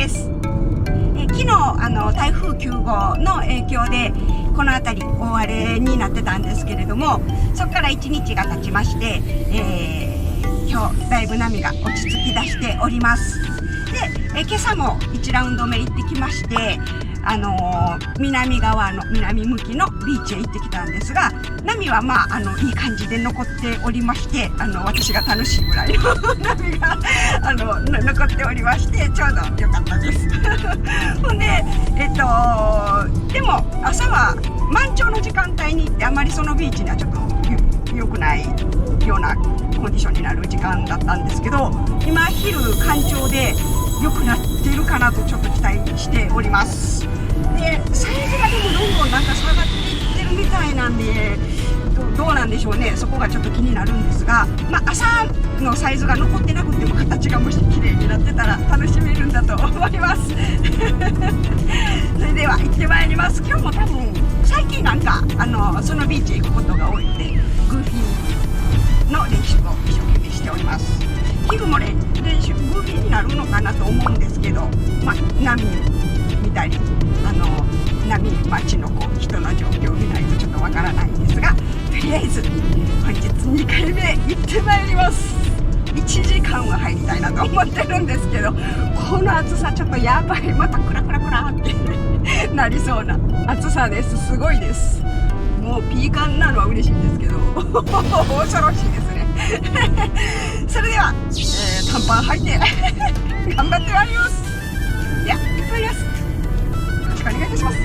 です。昨日台風9号の影響でこの辺り大荒れになってたんですけれども、そこから1日が経ちまして、今日だいぶ波が落ち着き出しております。で、今朝も1ラウンド目行ってきまして、南側の南向きのビーチへ行ってきたんですが、波はまあいい感じで残っておりまして、私が楽しいぐらいの波が残っておりまして、ちょうど良かったです。ほんででも朝は満潮の時間帯に行って、あまりそのビーチにはちょっと良くないようなコンディションになる時間だったんですけど、今昼干潮で良くなっているかなとちょっと期待しております。で、サイズがでもどんどんなんか下がっていってるみたいなんで、どうなんでしょうね。そこがちょっと気になるんですが、まあ、朝のサイズが残ってなくても形がもし綺麗になってたら楽しめるんだと思います。それでは行ってまいります。今日も多分最近なんかそのビーチへ行くことが多いので、グーフィーの練習を一生懸命しております。昼も練習グーフィーになるのかなと思うんですけど、まあ、波見たり波待ちの人の状況を見ないとちょっとわからないんですが、とりあえず本日2回目行ってまいります。1時間は入りたいなと思ってるんですけど、この暑さちょっとやばい。またクラクラクラってなりそうな暑さです。すごいです。もうピーカンなのは嬉しいんですけど恐ろしいですね。それでは、短パン履いて頑張ってまいります。では行ってまいります。よろしくお願いいたします。